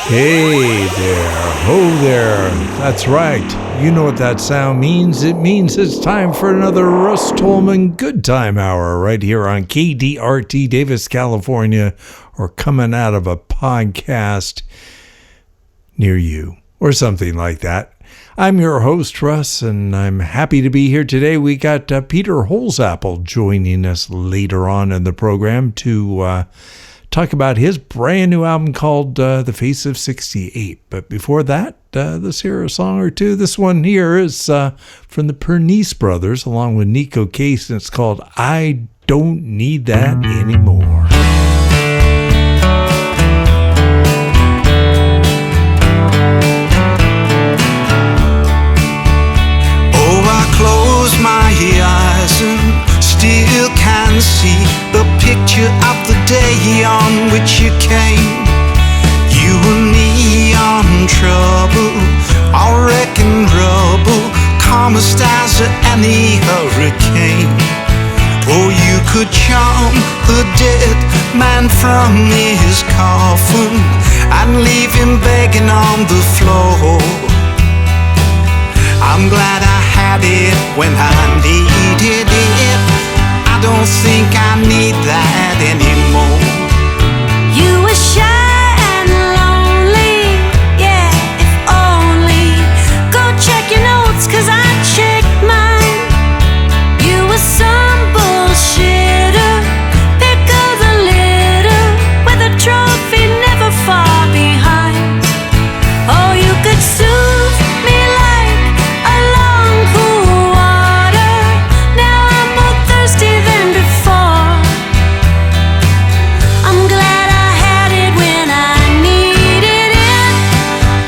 Hey there, ho there. That's right. You know what that sound means. It means it's time for another RUSS TOLMAN Good Time Hour right here on KDRT Davis, California, or coming out of a podcast near you or something like that. I'm your host, Russ, and I'm happy to be here today. We got Peter Holsapple joining us later on in the program to talk about his brand new album called The Face of 68. But before that, let's hear a song or two. This one here is from the Pernice brothers along with Neko Case, and it's called I Don't Need That Anymore. Oh, I close my eyes and still can see the picture of the day on which you came. You were neon trouble, I reckon rubble, calmest as any hurricane. Oh, you could charm the dead man from his coffin and leave him begging on the floor. I'm glad I had it when I needed it. I don't think I need that anymore. You were shy and lonely, yeah, if only. Go check your notes, 'cause I checked mine. You were some bullshitter, pick of the litter, with a trophy never far behind. Oh, you could soothe me like a long cool water. Now I'm more thirsty than before. I'm glad I had it when I needed it.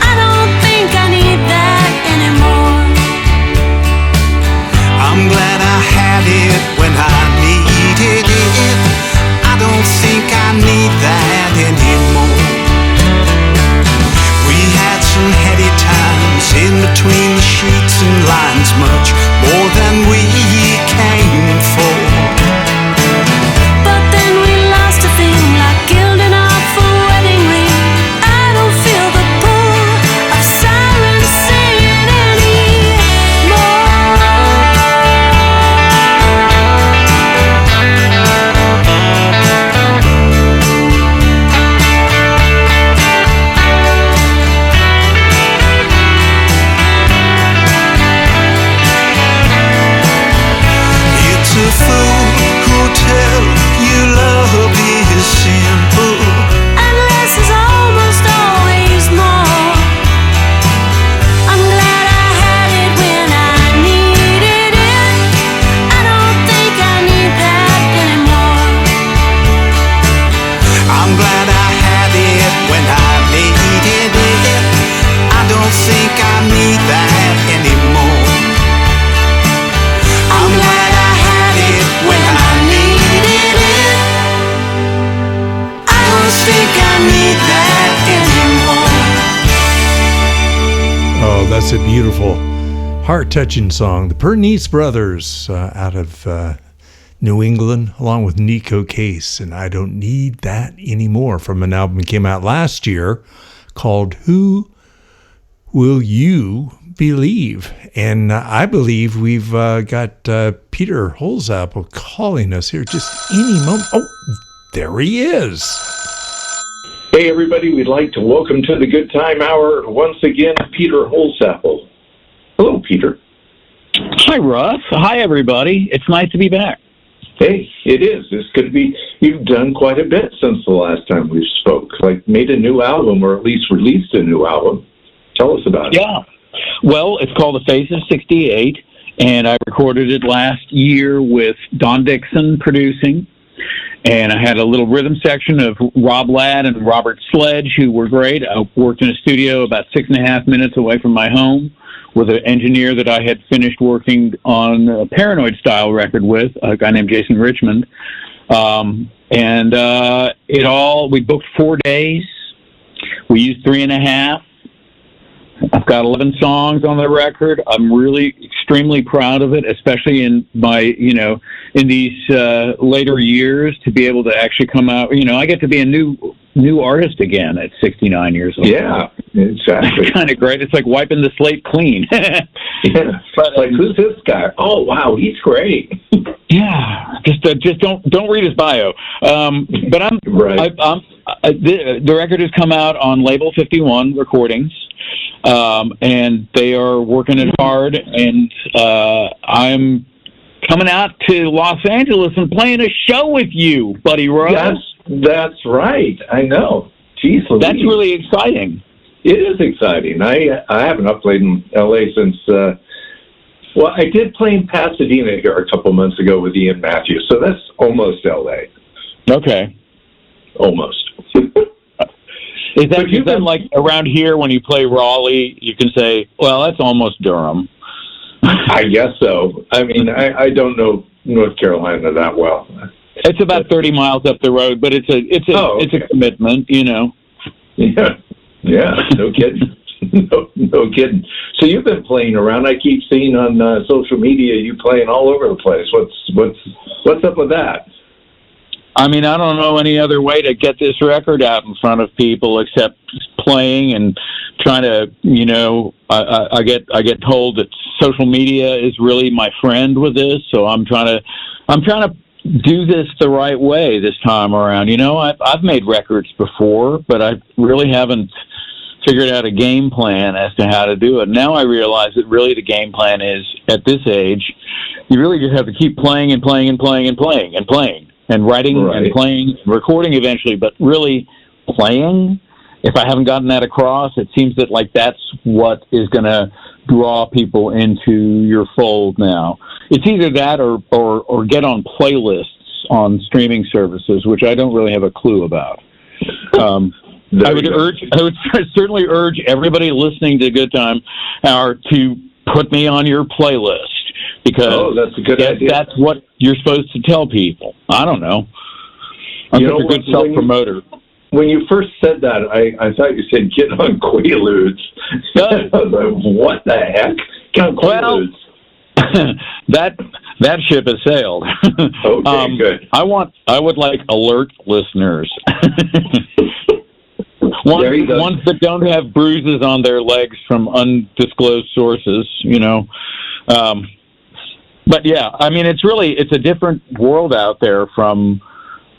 I don't think I need that anymore. I'm glad I had it when I needed it. I don't think I need that anymore. We had some heady times in between the sheets and lines, much more than we came for. But then we lost a thing like gilding off a wedding ring. I don't feel the pull of sirens singing anymore. It's a fool who'll tell you love is simple. And less is almost always more. I'm glad I had it when I needed it. I don't think I need that anymore. I'm glad I had it when I needed it. I don't think I need that anymore. I'm glad I had it when I needed it. I don't think I need that anymore. Oh, that's a beautiful, heart-touching song. The Pernice brothers out of New England, along with Neko Case, and I Don't Need That Anymore, from an album that came out last year called Who Will You Believe? And I believe we've got Peter Holsapple calling us here just any moment. Oh, there he is. Hey everybody, we'd like to welcome to the Good Time Hour once again Peter Holsapple. Hello, Peter. Hi, Russ. Hi, everybody. It's nice to be back. Hey, it is. This could be, you've done quite a bit since the last time we spoke, like made a new album or at least released a new album. Tell us about it. Yeah. Well, it's called The Face of 68, and I recorded it last year with Don Dixon producing. And I had a little rhythm section of Rob Ladd and Robert Sledge, who were great. I worked in a studio about 6.5 minutes away from my home with an engineer that I had finished working on a Paranoid-style record with, a guy named Jason Richmond. We booked 4 days. We used 3.5. I've got 11 songs on the record. I'm really extremely proud of it, especially in in these later years, to be able to actually come out. I get to be a new artist again at 69 years old. Yeah, exactly. It's kind of great. It's like wiping the slate clean. Yeah, but like, who's this guy? Oh, wow, he's great. Yeah, just don't read his bio. But I'm right. The record has come out on Label 51 Recordings, and they are working it hard. And I'm coming out to Los Angeles and playing a show with you, Buddy Russ. That's right. I know. Jeez Louise. That's really exciting. It is exciting. I haven't played in L.A. since, I did play in Pasadena here a couple months ago with Ian Matthews, so that's almost L.A. Okay. Almost. Is that like around here when you play Raleigh, you can say, well, that's almost Durham? I guess so. I mean, I don't know North Carolina that well. It's about 30 miles up the road, but it's a commitment, Yeah, no kidding. No kidding. So you've been playing around. I keep seeing on social media you playing all over the place. What's up with that? I mean, I don't know any other way to get this record out in front of people except playing and trying to, I get told that social media is really my friend with this, so I'm trying to do this the right way this time around. I've made records before, but I really haven't figured out a game plan as to how to do it. Now I realize that really the game plan is, at this age, you really just have to keep playing and playing and playing and playing and playing and writing and playing, recording eventually, but really playing. If I haven't gotten that across, it seems that that's what is going to draw people into your fold now. It's either that or get on playlists on streaming services, which I don't really have a clue about. I would certainly urge everybody listening to Good Time Hour to put me on your playlist, because that's a good idea. That's what you're supposed to tell people. I don't know. I'm such a good self-promoter. When you first said that, I thought you said get on Quaaludes. I was like, what the heck? Get on Quaaludes. That ship has sailed. Okay, good. I would like alert listeners. Ones that don't have bruises on their legs from undisclosed sources, But yeah, I mean, it's a different world out there from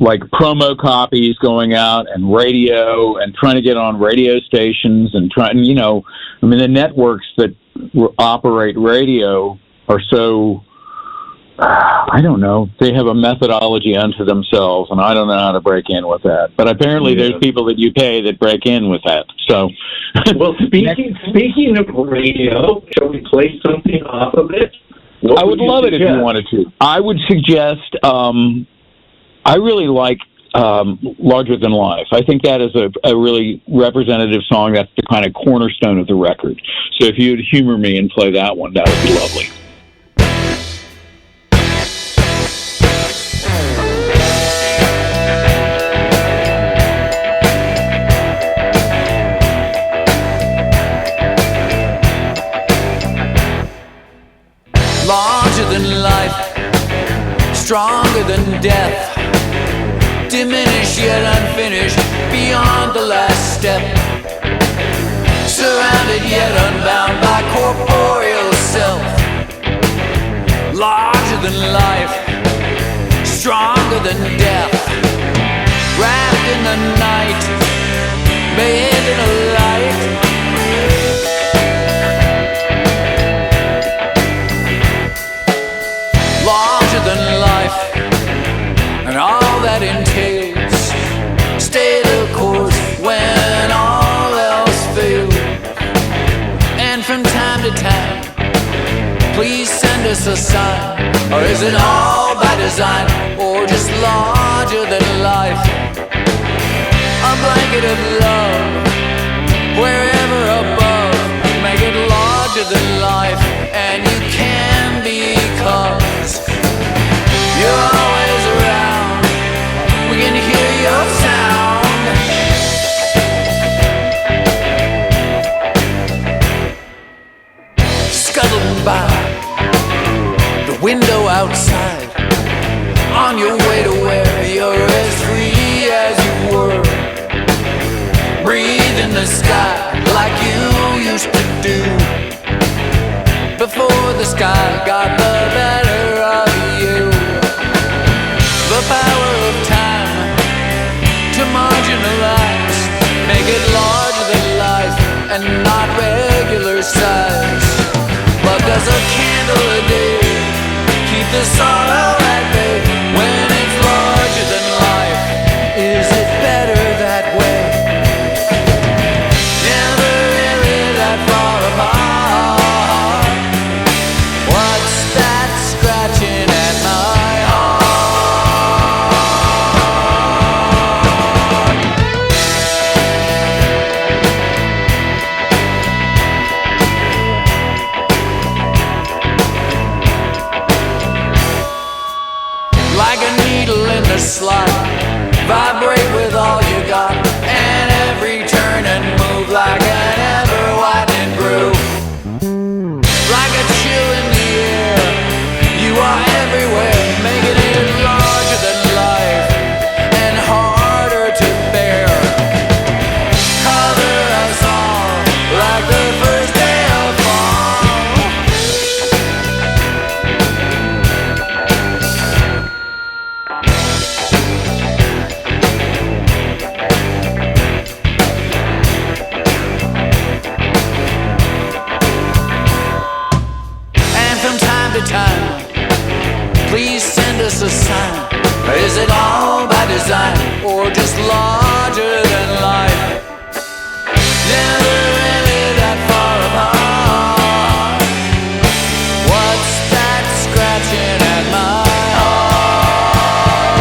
promo copies going out and radio and trying to get on radio stations and the networks that operate radio are so, I don't know, they have a methodology unto themselves, and I don't know how to break in with that. But apparently there's people that you pay that break in with that. So, well, speaking of radio, shall we play something off of it? I would love it if you wanted to. I would suggest, I really like Larger Than Life. I think that is a really representative song. That's the kind of cornerstone of the record. So if you'd humor me and play that one, that would be lovely. Larger than life, stronger than death, diminished yet unfinished, beyond the last step, surrounded yet unbound by corporeal self. Larger than life, stronger than death, wrapped in the night, bathed in a light. Larger than life, and all that entails. Stay the course when all else fails. And from time to time, please send us a sign. Or is it all by design, or just larger than life? A blanket of love, wherever above. Make it larger than life, and you can, because you're always around. We can hear your sound. a slot. Vibrate with all you got, and every turn and move like an ever-widening groove. Like a chill in the air, you are everywhere, making it larger than life and harder to bear. Color us all like the first day of fall. And from time to time, please send us a sign. Is it all by design or just larger than life? Never really that far apart. What's that scratching at my heart?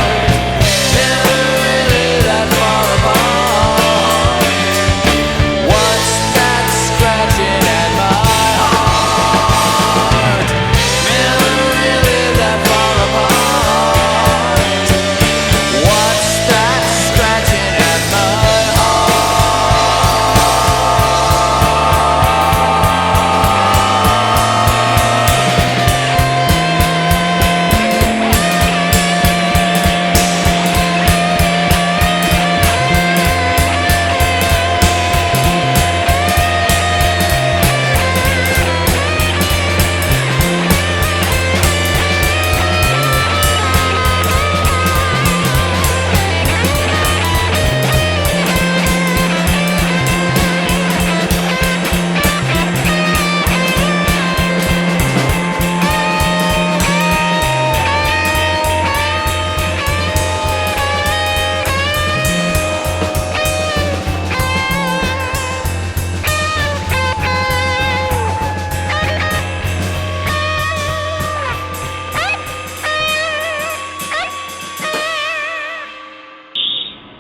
Never really that far apart. What's that scratching at my heart? Never really that far apart. What's that scratching at my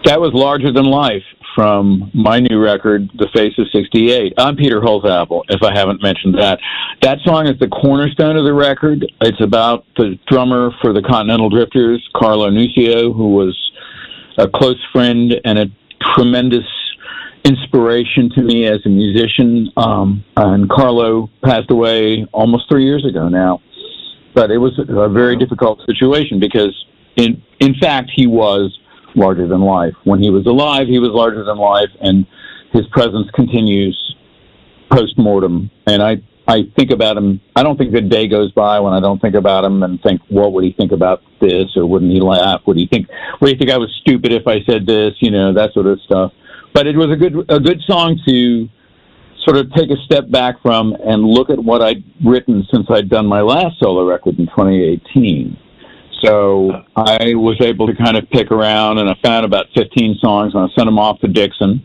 That was Larger Than Life from my new record, The Face of 68. I'm Peter Holsapple, if I haven't mentioned that. That song is the cornerstone of the record. It's about the drummer for the Continental Drifters, Carlo Nuccio, who was a close friend and a tremendous inspiration to me as a musician. And Carlo passed away almost 3 years ago now. But it was a very difficult situation because, in fact, he was larger than life. When he was alive, he was larger than life, and his presence continues post-mortem. And I think about him. I don't think a day goes by when I don't think about him and think, what would he think about this, or wouldn't he laugh? Would he think I was stupid if I said this? You know, that sort of stuff. But it was a good song to sort of take a step back from and look at what I'd written since I'd done my last solo record in 2018. So I was able to kind of pick around, and I found about 15 songs, and I sent them off to Dixon.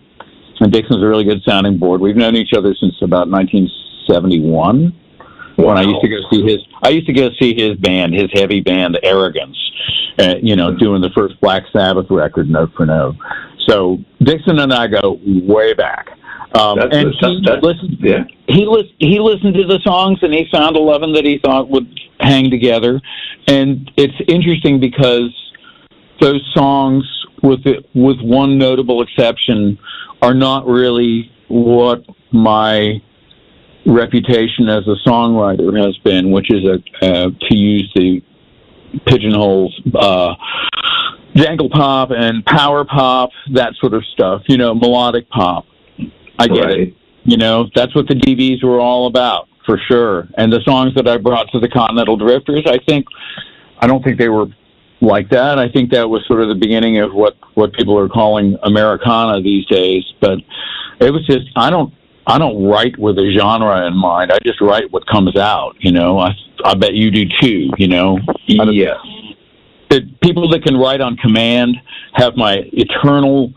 And Dixon's a really good sounding board. We've known each other since about 1971. Wow. When I used to go see his band, his heavy band, Arrogance, doing the first Black Sabbath record, Note for Note. So Dixon and I go way back. He listened to the songs, and he found 11 that he thought would hang together. And it's interesting because those songs, with one notable exception, are not really what my reputation as a songwriter has been, which is to use the pigeonholes, jangle pop and power pop, that sort of stuff, melodic pop. I get it. That's what the DVs were all about, for sure. And the songs that I brought to the Continental Drifters, I don't think they were like that. I think that was sort of the beginning of what people are calling Americana these days. But it was just, I don't write with a genre in mind. I just write what comes out, I bet you do too, Yeah. The people that can write on command have my eternal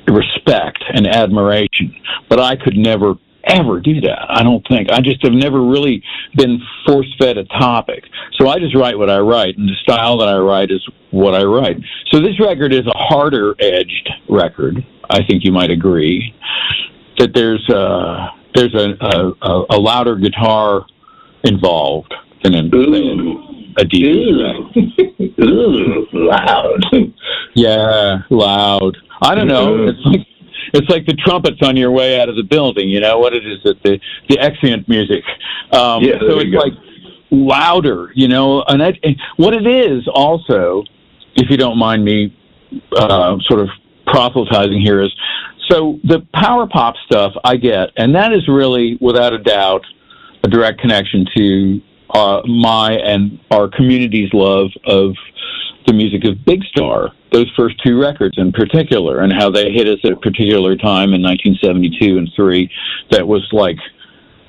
respect and admiration, but I could never ever do that. I don't think. I just have never really been force-fed a topic. So I just write what I write, and the style that I write is what I write. So this record is a harder-edged record. I think you might agree that there's a louder guitar involved than in a DJ. Ooh, loud. Yeah, loud. I don't know. It's like the trumpets on your way out of the building. You know what it is? That the exeunt music. So it's like louder. You know, and what it is also, if you don't mind me, sort of proselytizing here, is so the power pop stuff I get, and that is really, without a doubt, a direct connection to my and our community's love of the music of Big Star, those first two records in particular, and how they hit us at a particular time in 1972 and 3 that was like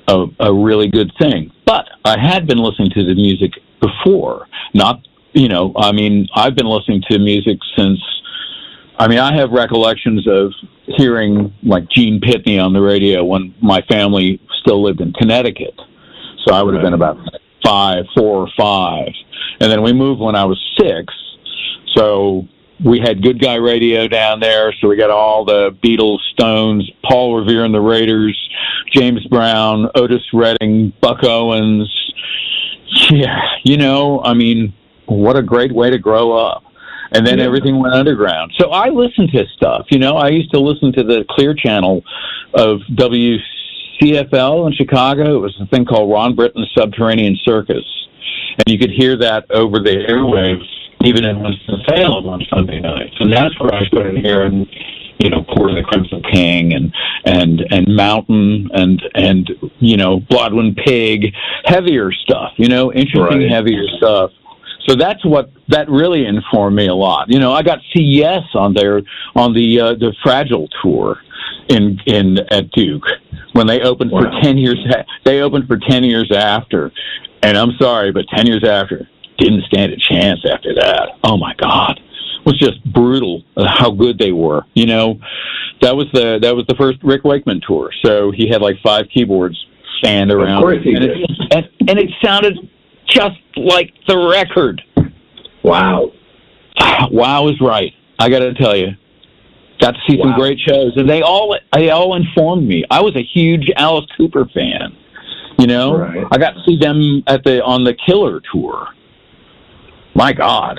a really good thing. But I had been listening to the music before, not, you know, I mean, I've been listening to music since, I mean, I have recollections of hearing like Gene Pitney on the radio when my family still lived in Connecticut. So I would have been about 4 or 5. And then we moved when I was 6. So we had Good Guy Radio down there. So we got all the Beatles, Stones, Paul Revere and the Raiders, James Brown, Otis Redding, Buck Owens. Yeah, you know, I mean, what a great way to grow up. And then everything went underground. So I listened to stuff, you know. I used to listen to the Clear Channel of WCFL in Chicago. It was a thing called Ron Britton's Subterranean Circus. And you could hear that over the airwaves, even in Winston-Salem on Sunday nights. And that's where I started hearing, you know, Court of the Crimson King and Mountain and you know, Blodwyn Pig, heavier stuff, you know, interesting, heavier stuff. So that really informed me a lot. You know, I got to see Yes on the Fragile tour at Duke when they opened for 10 years. They opened for 10 years after, and I'm sorry, but 10 years after didn't stand a chance after that. Oh my God, it was just brutal how good they were. You know, that was the first Rick Wakeman tour. So he had like 5 keyboards stand around, of course he did. And it sounded just like the record. Wow. Wow is right. I got to tell you. Got to see some great shows, and they all informed me. I was a huge Alice Cooper fan. You know, I got to see them on the Killer tour. My God,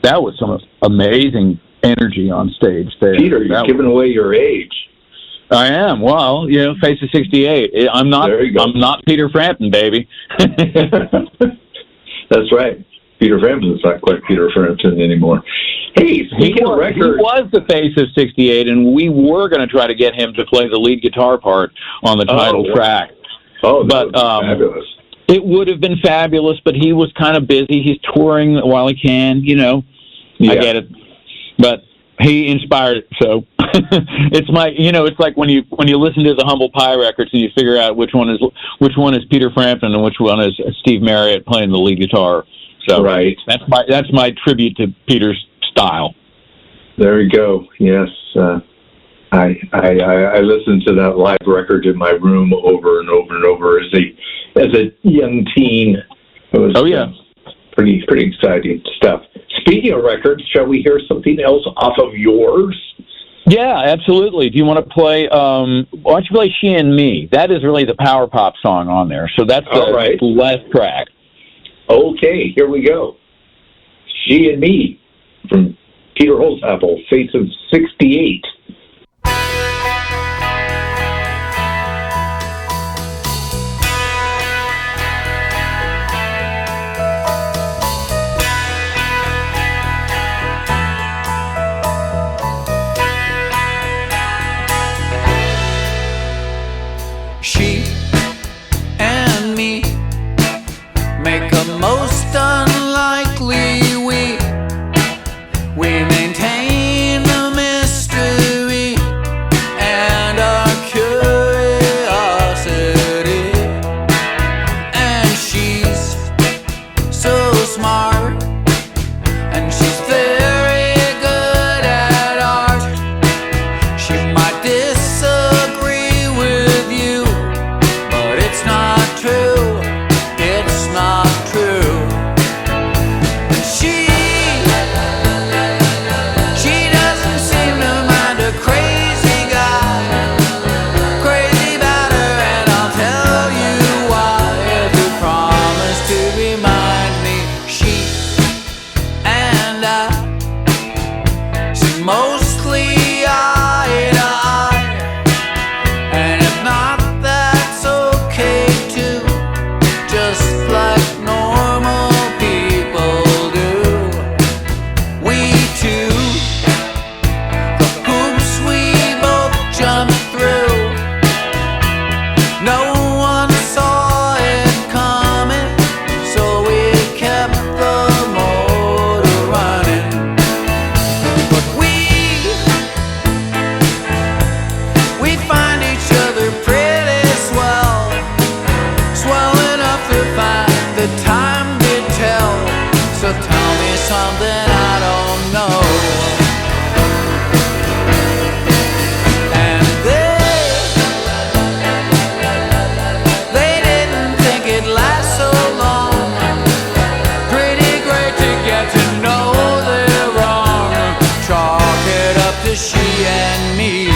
that was some amazing energy on stage there. Peter, you're giving away your age. I am. Well, you know, face of 68. I'm not Peter Frampton, baby. That's right. Peter Frampton's not quite Peter Frampton anymore. Hey, speaking of records, he was the face of 68, and we were going to try to get him to play the lead guitar part on the title track. Oh, but fabulous. It would have been fabulous, but he was kind of busy. He's touring while he can, you know. Yeah. I get it. But he inspired it, so it's it's like when you listen to the Humble Pie records and you figure out which one is Peter Frampton and which one is Steve Marriott playing the lead guitar. So that's my tribute to Peter's style. There you go. Yes, I listened to that live record in my room over and over and over as a young teen. It was pretty exciting stuff. Speaking of records, shall we hear something else off of yours? Yeah, absolutely. Do you want to play, why don't you play She and Me? That is really the power pop song on there. So that's the last track. Okay, here we go. She and Me from Peter Holsapple, Face of 68. She and me make a most unlikely we maintain the mystery and our curiosity, and she's so smart and she's very good at art. She might disagree with you, but it's not true, it's not true. She doesn't seem to mind a crazy guy, crazy about her, and I'll tell you why. If you promise to remind me, she something I don't know. And they didn't think it'd last so long. Pretty great to get to know they're wrong. Chalk it up to she and me.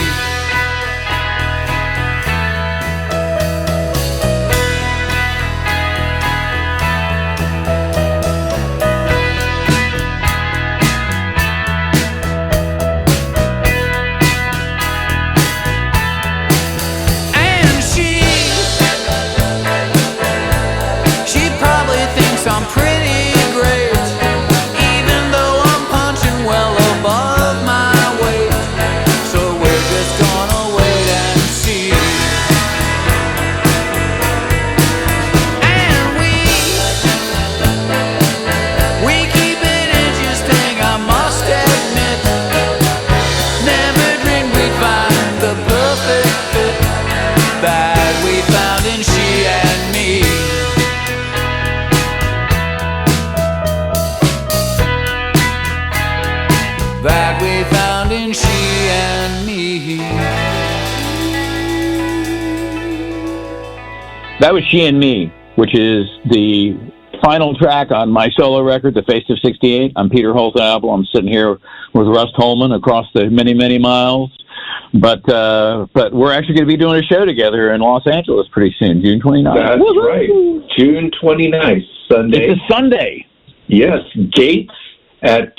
I'm pretty great, even though I'm punching well above my weight. So we're just gonna wait and see. And we keep it interesting, I must admit. Never dreamed we'd find the perfect fit that we found in she and me. That we found in she and me. That was She and Me, which is the final track on my solo record, The Face of 68. I'm Peter Holsapple. I'm sitting here with RUSS TOLMAN across the many, many miles. But we're actually going to be doing a show together in Los Angeles pretty soon, June 29th. That's right. June 29th, Sunday. It's a Sunday. Yes, gates at...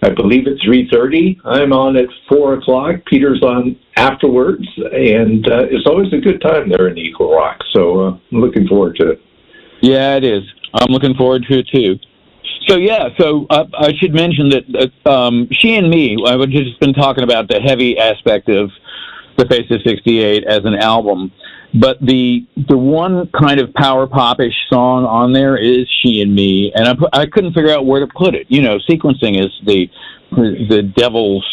I believe it's 3:30. I'm on at 4 o'clock. Peter's on afterwards, and it's always a good time there in Eagle Rock. So I'm looking forward to it. Yeah, it is. I'm looking forward to it too. So I should mention that She and Me. I've just been talking about the heavy aspect of The Face of 68 as an album. But the one kind of power pop-ish song on there is She and Me, and I couldn't figure out where to put it. You know, sequencing is the devil's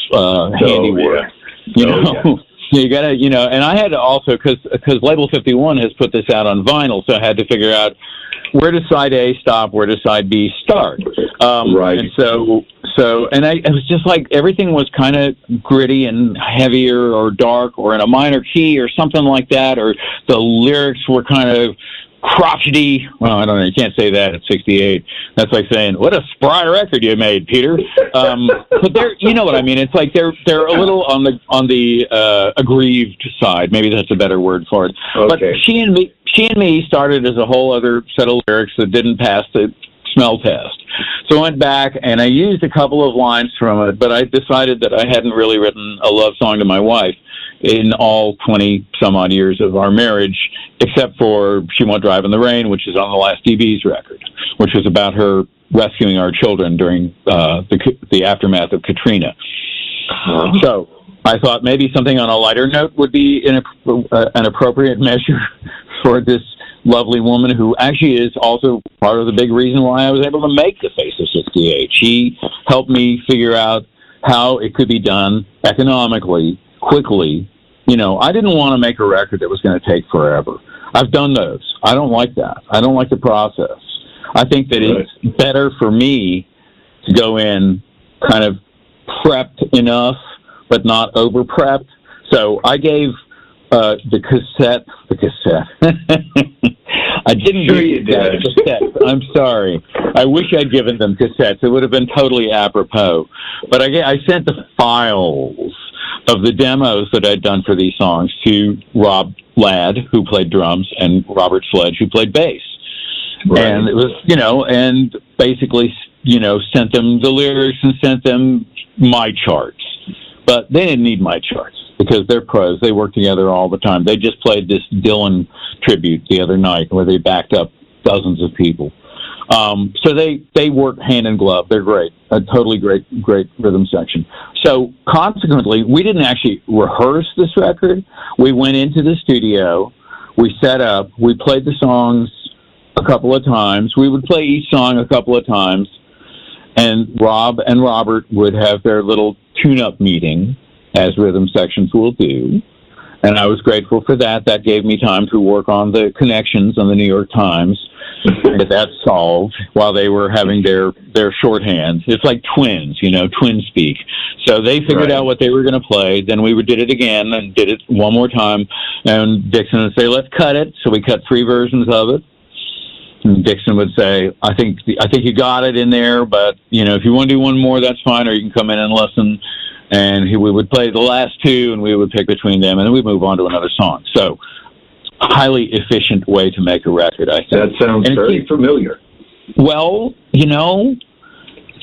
handiwork. Yeah. You gotta, and I had to also, because Label 51 has put this out on vinyl, so I had to figure out where does side A stop, where does side B start. Right. And it was just like everything was kind of gritty and heavier or dark or in a minor key or something like that, or the lyrics were kind of crotchety. Well, I don't know. You can't say that at 68. That's like saying, "What a spry record you made, Peter." But you know what I mean. It's like they're a little on the aggrieved side. Maybe that's a better word for it. Okay. But She and Me started as a whole other set of lyrics that didn't pass the smell test. So I went back and I used a couple of lines from it, but I decided that I hadn't really written a love song to my wife in all 20-some-odd years of our marriage, except for She Won't Drive in the Rain, which is on the last DB's record, which was about her rescuing our children during the aftermath of Katrina. So I thought maybe something on a lighter note would be an appropriate measure for this lovely woman who actually is also part of the big reason why I was able to make The Face of 68. She helped me figure out how it could be done economically, quickly. I didn't want to make a record that was going to take forever. I've done those. I don't like that. I don't like the process. I think that it's better for me to go in kind of prepped enough, but not over-prepped. So I gave the cassette. I didn't give you that cassette. I'm sorry. I wish I'd given them cassettes. It would have been totally apropos. But I sent the files of the demos that I'd done for these songs to Rob Ladd, who played drums, and Robert Sledge, who played bass. Right. And it was, and basically, sent them the lyrics and sent them my charts. But they didn't need my charts because they're pros. They work together all the time. They just played this Dylan tribute the other night where they backed up dozens of people. So they work hand in glove. They're great. A totally great rhythm section. So consequently, we didn't actually rehearse this record. We went into the studio. We set up. We played the songs a couple of times. We would play each song a couple of times. And Rob and Robert would have their little tune-up meeting, as rhythm sections will do. And I was grateful for that. That gave me time to work on the connections on the New York Times, get that solved while they were having their shorthand. It's like twins, twin speak. So they figured out what they were going to play. Then we did it again and did it one more time. And Dixon would say, let's cut it. So we cut 3 versions of it. And Dixon would say, I think you got it in there, but, if you want to do one more, that's fine, or you can come in and listen. And we would play the last 2, and we would pick between them, and then we'd move on to another song. So, highly efficient way to make a record, I think. That sounds very familiar. Well,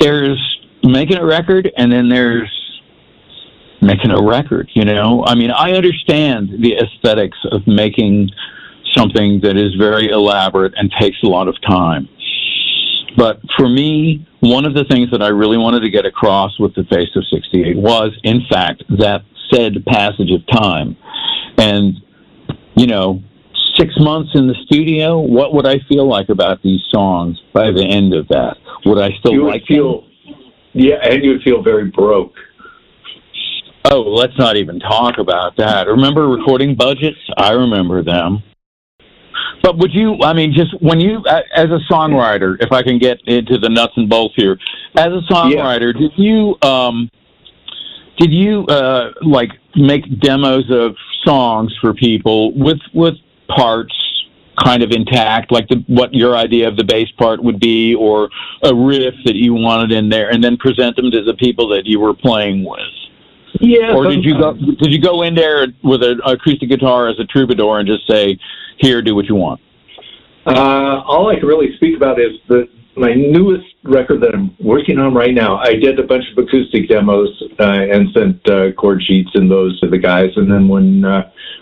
there's making a record, and then there's making a record, I mean, I understand the aesthetics of making something that is very elaborate and takes a lot of time. But for me, one of the things that I really wanted to get across with The Face of 68 was, in fact, that said passage of time. And, 6 months in the studio, what would I feel like about these songs by the end of that? Would I still like them? Yeah, and you would feel very broke. Oh, let's not even talk about that. Remember recording budgets? I remember them. But would you, just when you, as a songwriter, if I can get into the nuts and bolts here, as a songwriter, did you make demos of songs for people with parts kind of intact, like what your idea of the bass part would be, or a riff that you wanted in there, and then present them to the people that you were playing with? Yeah. Or did you go in there with an acoustic guitar as a troubadour and just say, "Here, do what you want"? All I can really speak about is my newest record that I'm working on right now. I did a bunch of acoustic demos and sent chord sheets and those to the guys. And then when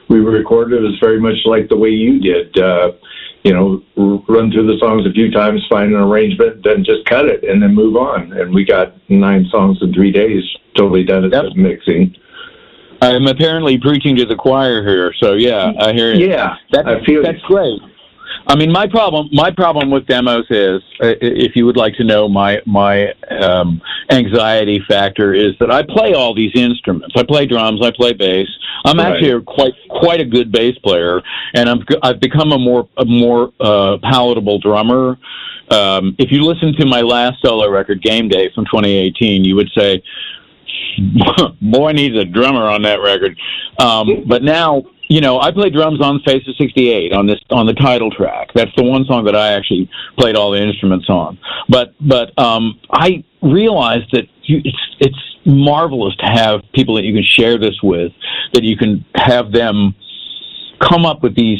we recorded, it was very much like the way you did. Run through the songs a few times, find an arrangement, then just cut it and then move on. And we got 9 songs in 3 days, totally done at mixing. I'm apparently preaching to the choir here, so yeah, I hear you. Yeah, that's great. I mean, my problem with demos is, if you would like to know my anxiety factor, is that I play all these instruments. I play drums, I play bass. I'm actually quite a good bass player, and I've become a more palatable drummer. If you listen to my last solo record, Game Day, from 2018, you would say, boy needs a drummer on that record. But now, I play drums on Face of 68 on the title track. That's the one song that I actually played all the instruments on. But I realized that it's marvelous to have people that you can share this with, that you can have them come up with these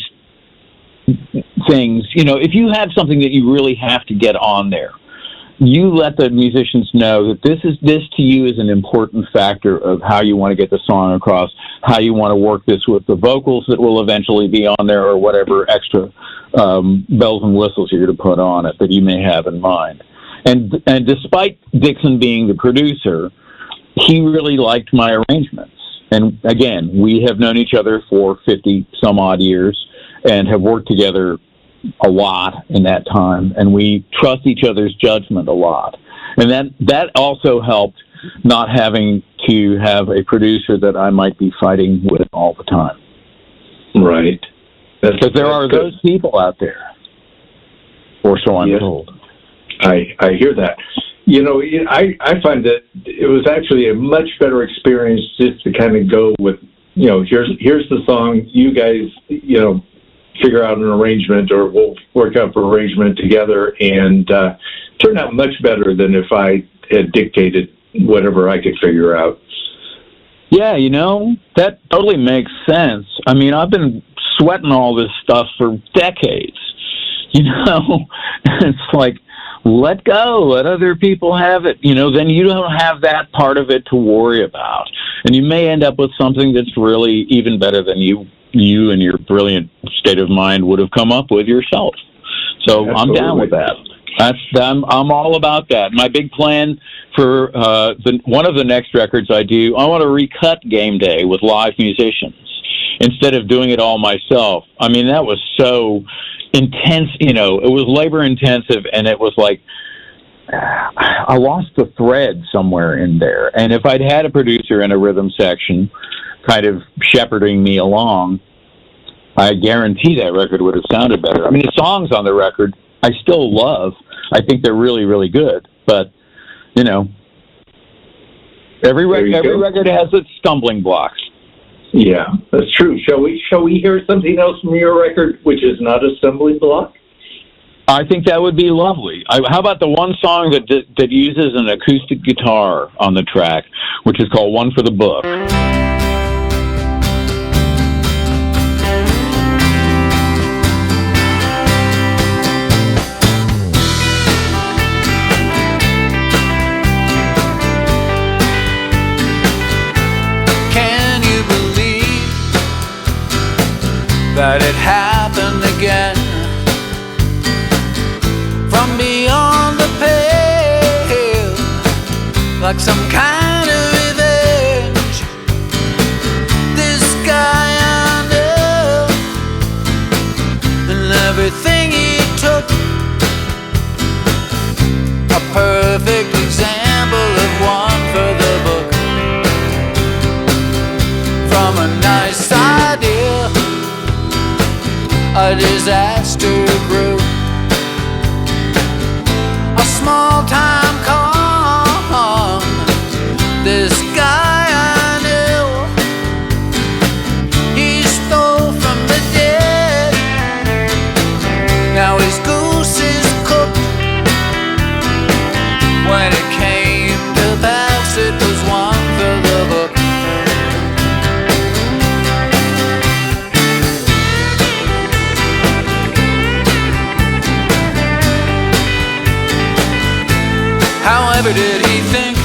things. If you have something that you really have to get on there, you let the musicians know that this to you is an important factor of how you want to get the song across, how you want to work this with the vocals that will eventually be on there, or whatever extra bells and whistles you're going to put on it that you may have in mind. And despite Dixon being the producer, he really liked my arrangements. And again, we have known each other for 50 some odd years and have worked together a lot in that time, and we trust each other's judgment a lot. And that also helped not having to have a producer that I might be fighting with all the time. Right. Because there are those people out there, or so I'm told. I hear that. I find that it was actually a much better experience just to kind of go with, here's the song, you guys, figure out an arrangement, or we'll work out an arrangement together, and turned out much better than if I had dictated whatever I could figure out. Yeah, that totally makes sense. I mean, I've been sweating all this stuff for decades, It's like, let go, let other people have it, then you don't have that part of it to worry about. And you may end up with something that's really even better than you and your brilliant state of mind would have come up with yourself. So absolutely. I'm down with that. I'm all about that. My big plan for one of the next records I do, I want to recut Game Day with live musicians instead of doing it all myself. I mean, that was so intense, it was labor intensive, and it was like I lost the thread somewhere in there. And if I'd had a producer and a rhythm section, kind of shepherding me along, I guarantee that record would have sounded better. I mean, the songs on the record I still love. I think they're really, really good. But, you know, every record has its stumbling blocks. Yeah, that's true. Shall we hear something else from your record which is not a stumbling block? I think that would be lovely. How about the one song that uses an acoustic guitar on the track, which is called One for the Book? Can you believe that it happened again? From beyond the pale, like some kind of revenge. This guy I know, and everything he took, a perfect example of one for the book. From a nice idea, a disaster grew. A small-time con, this guy I knew, he stole from the dead. Now his goose is cooked. When it came to pass, it was one for the book. However did he think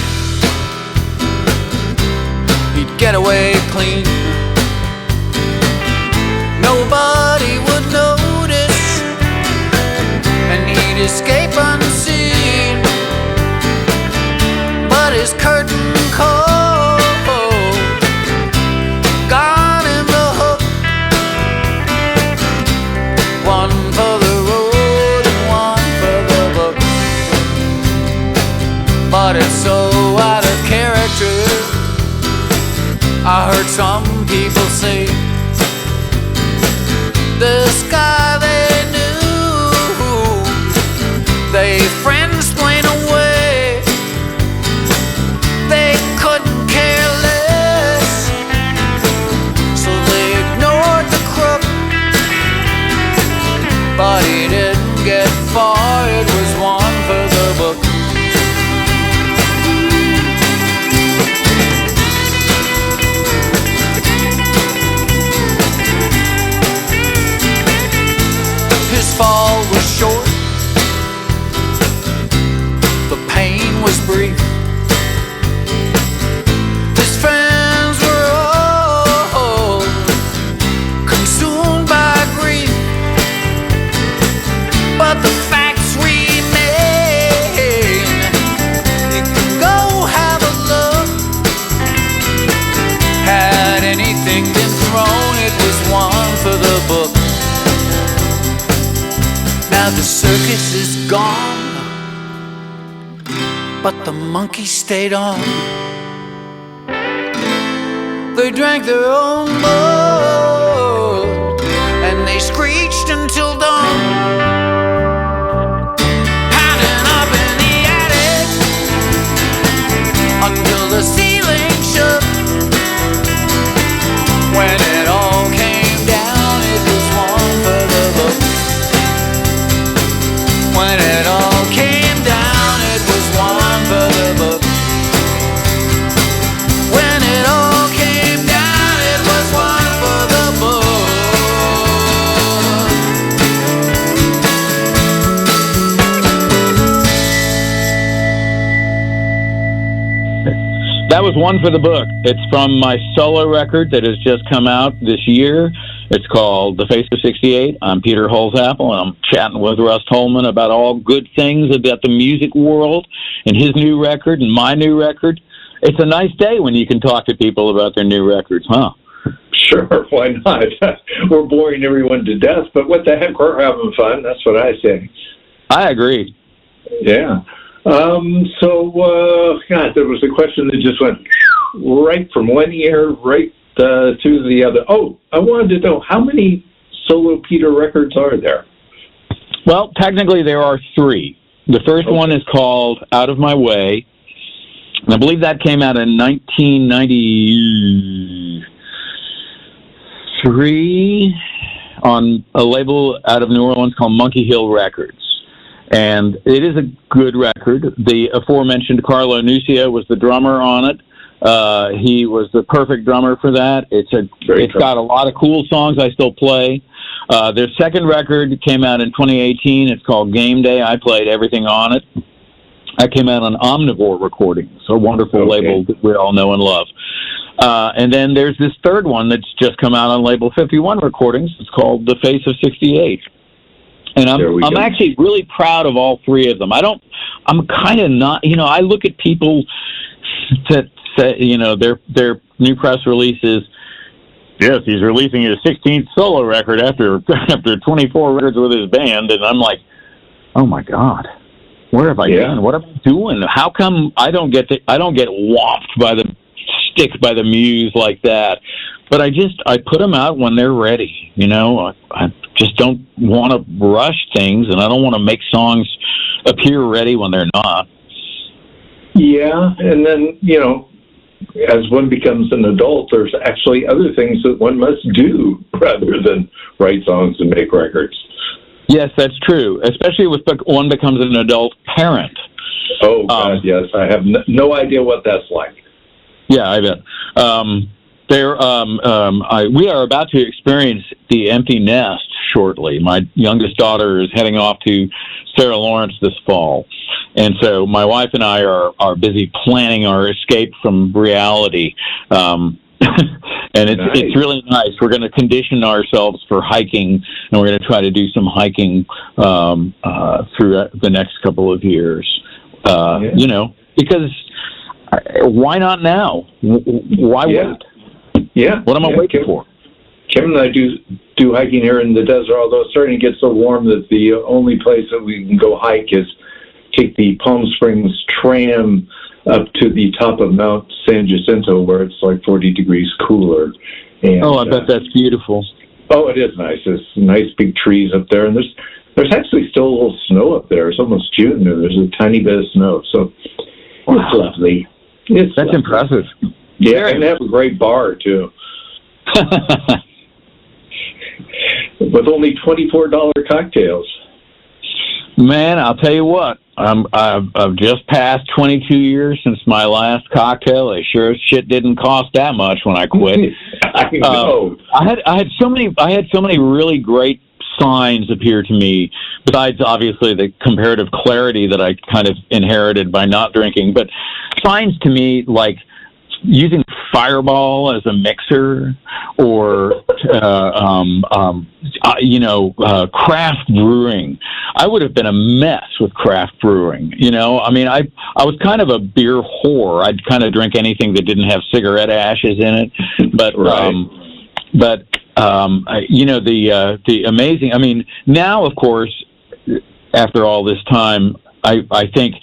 he'd get away clean? Nobody would notice, and he'd escape unseen. But his curtain call got him the hook. One for the road and one for the book. But it's so out of character, I heard some people say, this guy they knew, they friend-splain away. They couldn't care less, so they ignored the crook. But he didn't get far, it was one for the book. His fall was short, the pain was brief. His friends were all consumed by grief. But the facts remain. You can go have a look. Had anything been thrown, it was one for the book. Now the circus is gone, but the monkeys stayed on. They drank their own blood, and they screeched until dawn. Pounding up in the attic until the ceiling shook. When it all came down, it was one for the book. When it all came down, it was one for the book. When it all came down, it was one for the book. That was one for the book. It's from my solo record that has just come out this year. It's called The Face of 68. I'm Peter Holsapple, and I'm chatting with RUSS TOLMAN about all good things about the music world and his new record and my new record. It's a nice day when you can talk to people about their new records, huh? Sure, why not? We're boring everyone to death, but what the heck, we're having fun. That's what I say. I agree. Yeah. God, there was a question that just went right from one ear right to the other. Oh, I wanted to know, how many solo Peter records are there? Well, technically there are 3. The first one is called Out of My Way, and I believe that came out in 1993 on a label out of New Orleans called Monkey Hill Records. And it is a good record. The aforementioned Carlo Nuccio was the drummer on it. He was the perfect drummer for that. It's got a lot of cool songs I still play. Their second record came out in 2018. It's called Game Day. I played everything on it. That came out on Omnivore Recordings, a wonderful label that we all know and love. And then there's this third one that's just come out on label 51 Recordings. It's called The Face of 68. And I'm actually really proud of all 3 of them. I'm kind of not, I look at people that say, their new press releases, yes, he's releasing his 16th solo record after 24 records with his band, and I'm like, oh my God, where have I been? What am I doing? How come I don't get whopped by the stick by the muse like that? But I put them out when they're ready. I just don't want to rush things, and I don't want to make songs appear ready when they're not. Yeah, and then as one becomes an adult, there's actually other things that one must do rather than write songs and make records. Yes, that's true, especially when one becomes an adult parent. Oh, God, yes. I have no idea what that's like. Yeah, I bet. We are about to experience the empty nest shortly. My youngest daughter is heading off to Sarah Lawrence this fall. And so my wife and I are busy planning our escape from reality. And it's really nice. We're going to condition ourselves for hiking, and we're going to try to do some hiking through the next couple of years. Because why not now? Why wait? Yeah. What am I waiting for? Kim and I do hiking here in the desert, although it's starting to get so warm that the only place that we can go hike is take the Palm Springs tram up to the top of Mount San Jacinto, where it's like 40 degrees cooler. And, I bet that's beautiful. Oh, it is nice. There's nice big trees up there, and there's actually still a little snow up there. It's almost June, and there's a tiny bit of snow, so it's lovely. That's impressive. Yeah, and they have a great bar, too. With only $24 cocktails. Man, I'll tell you what. I've just passed 22 years since my last cocktail. It sure as shit didn't cost that much when I quit. I know. I had so many really great signs appear to me, besides obviously the comparative clarity that I kind of inherited by not drinking, but signs to me like using Fireball as a mixer, or craft brewing. I would have been a mess with craft brewing. I mean, I was kind of a beer whore. I'd kind of drink anything that didn't have cigarette ashes in it. But the amazing. I mean, now of course, after all this time, I think,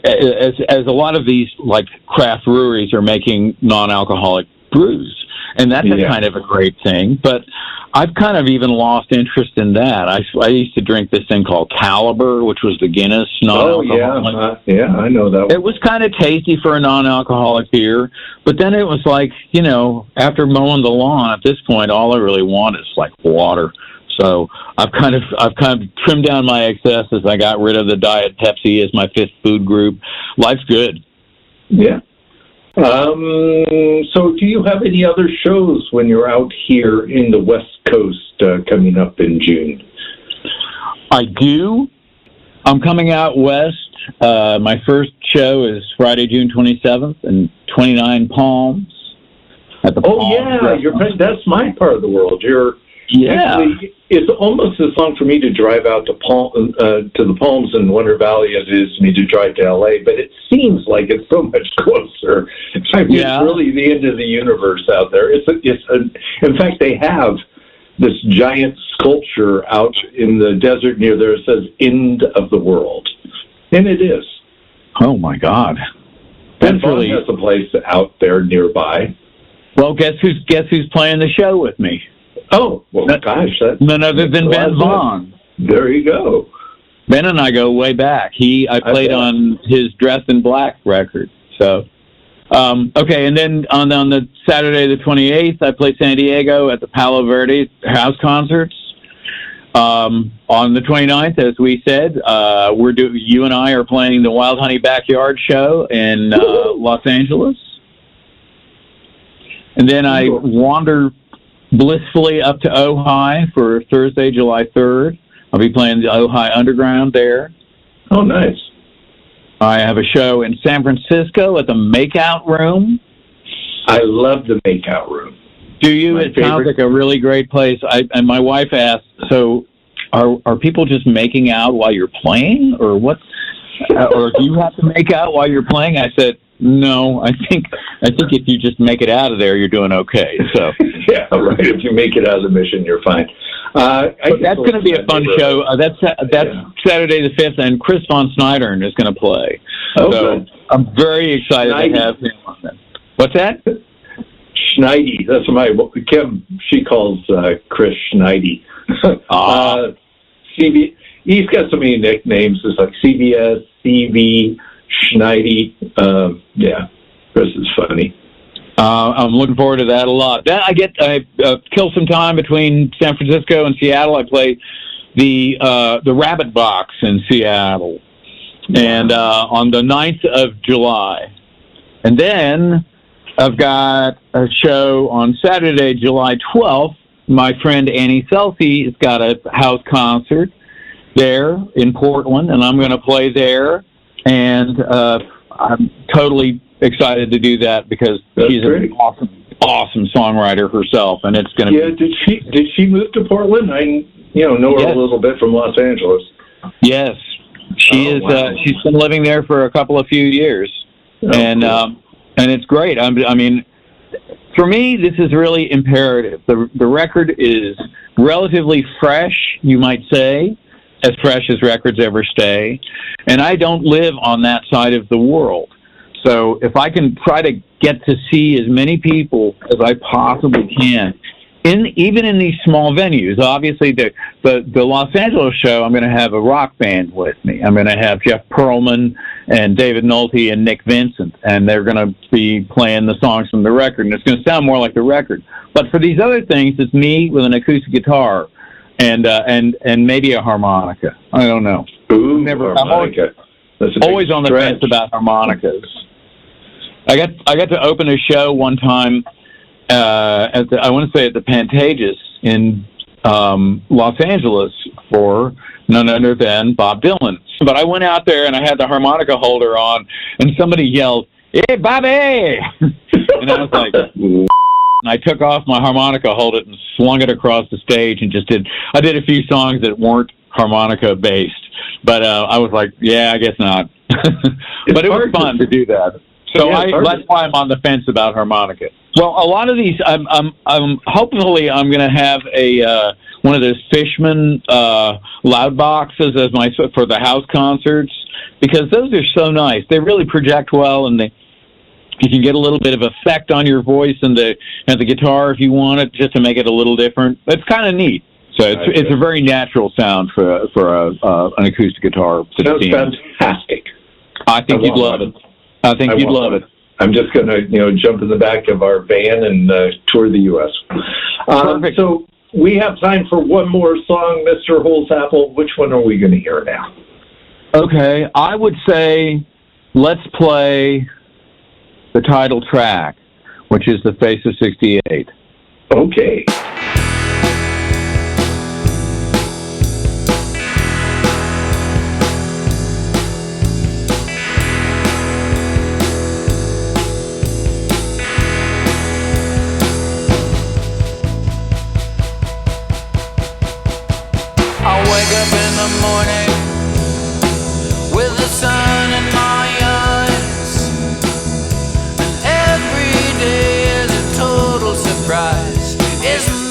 as a lot of these like craft breweries are making non-alcoholic brews, and that's a kind of a great thing. But I've kind of even lost interest in that. I used to drink this thing called Caliber, which was the Guinness non-alcoholic. I know that one. It was kind of tasty for a non-alcoholic beer, but then it was like, after mowing the lawn, at this point, all I really want is like water. So I've kind of trimmed down my excesses. I got rid of the Diet Pepsi as my 5th food group. Life's good. Yeah. So do you have any other shows when you're out here in the West Coast coming up in June? I do. I'm coming out west. My first show is Friday, June 27th, and 29 Palms. At the Palms. That's my part of the world. Actually, it's almost as long for me to drive out to the Palms in Wonder Valley as it is for me to drive to LA, but it seems like it's so much closer. I mean, it's really the end of the universe out there. In fact, they have this giant sculpture out in the desert near there. It says "End of the World," and it is. Oh my God! That's really has a place out there nearby. Well, guess who's playing the show with me? Oh, well, gosh, that's none other than Ben Vaughn. There you go. Ben and I go way back. I played on his Dressed in Black record. So, okay, and then on the Saturday the 28th, I play San Diego at the Palo Verde House Concerts. On the 29th, as we said, you and I are playing the Wild Honey Backyard Show in Los Angeles. And then I wander blissfully up to Ojai for Thursday, July 3rd. I'll be playing the Ojai Underground there. Oh, nice. I have a show in San Francisco at the Makeout Room. I love the Makeout Room. Do you? It sounds like a really great place. And my wife asked, so are people just making out while you're playing, or what? Or do you have to make out while you're playing? I said, no. I think if you just make it out of there, you're doing okay. So yeah, right. If you make it out of the Mission, you're fine. That's going to be a fun show. That's Saturday the 5th, and Chris Von Snydern is going to play. Oh, so good. I'm very excited to have him on that. What's that? Schneidi. That's Kim. She calls Chris Schneidi. CB. He's got so many nicknames. It's like CBS, CV, Schneidi. Yeah, Chris is funny. I'm looking forward to that a lot. Then I kill some time between San Francisco and Seattle. I play the Rabbit Box in Seattle, and on the 9th of July, and then I've got a show on Saturday, July 12th. My friend Annie Selfie has got a house concert there in Portland, and I'm going to play there. And I'm totally excited to do that because she's an awesome songwriter herself, and it's going to. Yeah, did she move to Portland? I know her a little bit from Los Angeles. Yes, she is. Wow. She's been living there for a few years, and it's great. I mean, for me, this is really imperative. The record is relatively fresh, you might say, as fresh as records ever stay, and I don't live on that side of the world. So if I can try to get to see as many people as I possibly can, even in these small venues. Obviously, the Los Angeles show, I'm going to have a rock band with me. I'm going to have Jeff Pearlman and David Nolte and Nick Vincent, and they're going to be playing the songs from the record, and it's going to sound more like the record. But for these other things, it's me with an acoustic guitar and maybe a harmonica. I don't know. Ooh, harmonica. I'm always on the fence about harmonicas. I got to open a show one time at the Pantages in Los Angeles for none other than Bob Dylan. But I went out there and I had the harmonica holder on, and somebody yelled, "Hey, Bobby!" And I was like, and I took off my harmonica holder and swung it across the stage and I did a few songs that weren't harmonica based. But I was like, yeah, I guess not. But it was fun to do that. So that's why I'm on the fence about harmonica. Well, a lot of these, hopefully I'm going to have one of those Fishman loud boxes for the house concerts, because those are so nice. They really project well, and you can get a little bit of effect on your voice and the guitar if you want it, just to make it a little different. It's kind of neat. So it's a very natural sound for an acoustic guitar. Sounds fantastic. I think you'd love it. I think you'd love it. I'm just going to jump in the back of our van and tour the U.S. Perfect. So we have time for one more song, Mr. Holsapple. Which one are we going to hear now? Okay, I would say let's play the title track, which is The Face of 68. Okay. Morning with the sun in my eyes, and every day is a total surprise. It's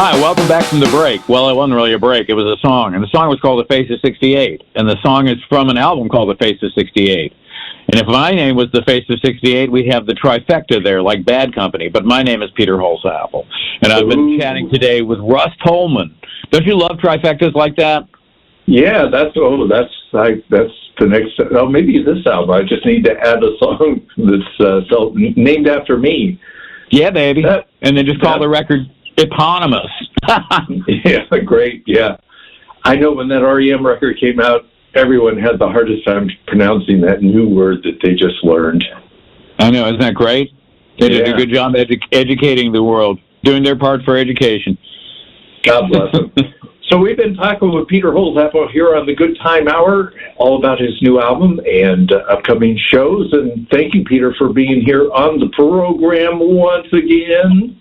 Hi, welcome back from the break. Well, it wasn't really a break. It was a song, and the song was called The Face of 68, and the song is from an album called The Face of 68. And if my name was The Face of 68, we'd have the trifecta there, like Bad Company, but my name is Peter Holsapple, and I've been chatting today with RUSS TOLMAN. Don't you love trifectas like that? Yeah, that's the next. Oh, maybe this album. I just need to add a song that's named after me. Yeah, baby. And then just call the record eponymous. Yeah, great. Yeah, I know when that REM record came out, everyone had the hardest time pronouncing that new word that they just learned. I know, isn't that great? They did a good job educating the world, doing their part for education. God bless them. So we've been talking with Peter Holsapple here on the Good Time Hour, all about his new album and upcoming shows. And thank you, Peter, for being here on the program once again.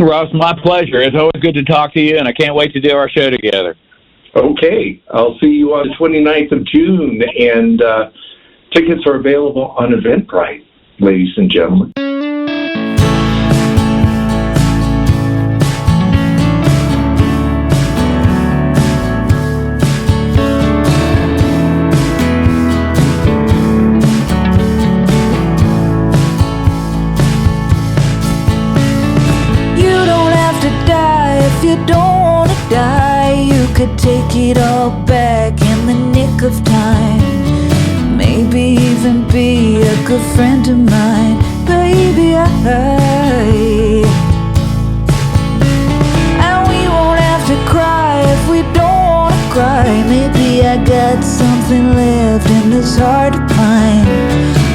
Russ, my pleasure. It's always good to talk to you, and I can't wait to do our show together. Okay. I'll see you on the 29th of June, and tickets are available on Eventbrite, ladies and gentlemen. You don't wanna die, you could take it all back in the nick of time. Maybe even be a good friend of mine, baby. And we won't have to cry if we don't wanna cry. Maybe I got something left in this heart of mine.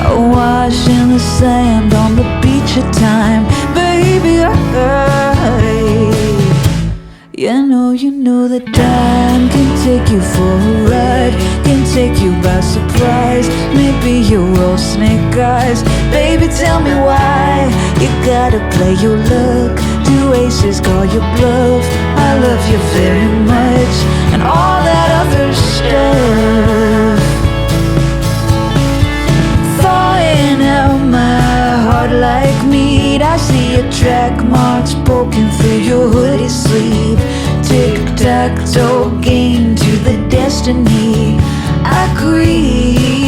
A wash in the sand on the beach of time, baby. You know that time can take you for a ride, can take you by surprise. Maybe you're all snake eyes, baby, tell me why you gotta play your luck. Do aces call your bluff? I love you very much, and all that other stuff. Thawing out my heart like meat. I see your track marks poking through your hoodie sleeve. Tic-tac-toe game to the destiny I grieve.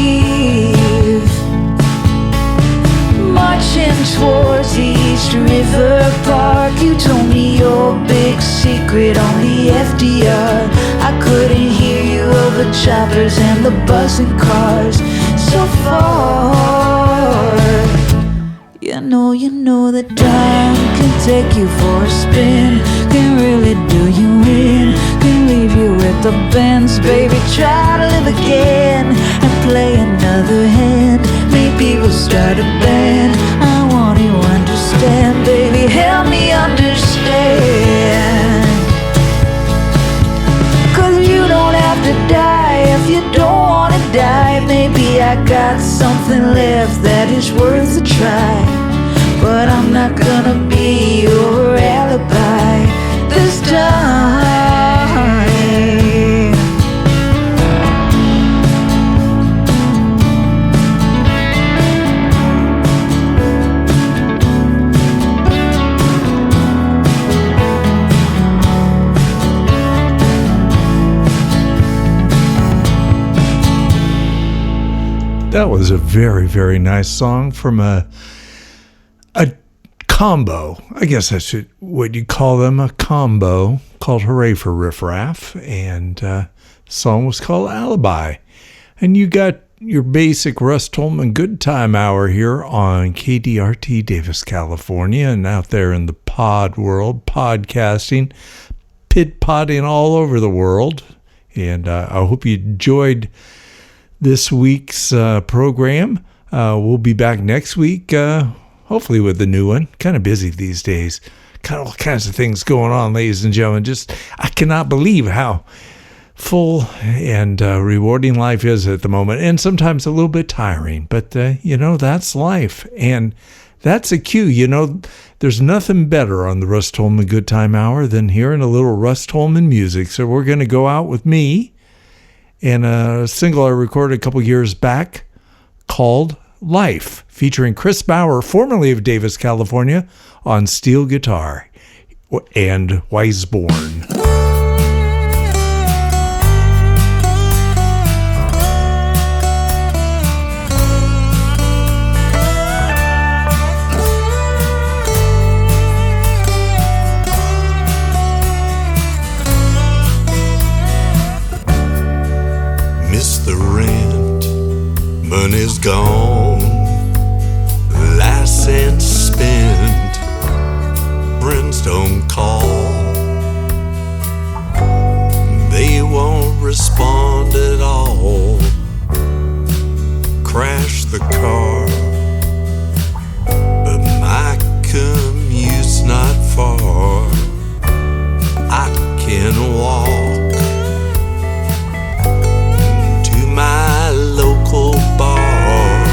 Marching towards East River Park, you told me your big secret on the FDR. I couldn't hear you over choppers and the buzzing cars so far. You know that time can take you for a spin, can really do you in, can leave you with the bends. Baby, try to live again and play another hand. Maybe we'll start a band. I want you to understand, baby, help me understand. 'Cause you don't have to die if you don't wanna die. Maybe I got something left that is worth a try, but I'm not gonna be your alibi this time. That was a very, very nice song from a combo. I guess that's what you call them, a combo called Hurray for Riff, Raff. And the song was called Alibi. And you got your basic RUSS TOLMAN Good Time Hour here on KDRT Davis, California, and out there in the pod world, podcasting, pit-potting all over the world. And I hope you enjoyed this week's program. We'll be back next week, hopefully with the new one. Kind of busy these days. Got all kinds of things going on, ladies and gentlemen. I cannot believe how full and rewarding life is at the moment, and sometimes a little bit tiring. But, that's life, and that's a cue. There's nothing better on the RUSS TOLMAN Good Time Hour than hearing a little RUSS TOLMAN music. So we're going to go out with me and a single I recorded a couple years back called Life, featuring Chris Bauer, formerly of Davis, California, on steel guitar. and Wiseborn. Miss the rent, money's gone, last cent spent, friends don't call, they won't respond at all, crash the car, but my commute's not far, I can walk my local bar.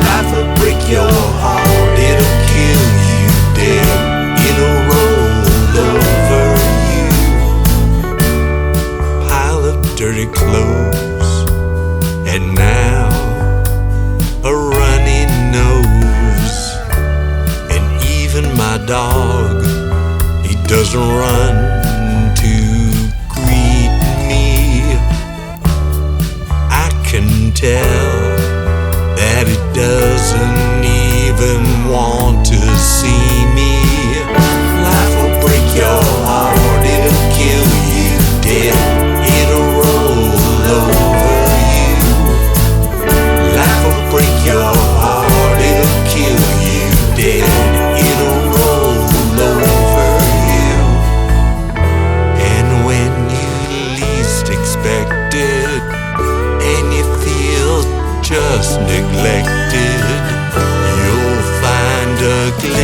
Life will break your heart, it'll kill you dead, it'll roll over you. Pile of dirty clothes, and now a runny nose. And even my dog, he doesn't run to greet me. Can tell that it doesn't even want to see me. Life will break your heart, it'll kill you dead, it'll roll over you. Life will break your heart, it'll kill you dead, it'll roll over you. And when you least expect it, and you feel just neglected, you'll find a glimpse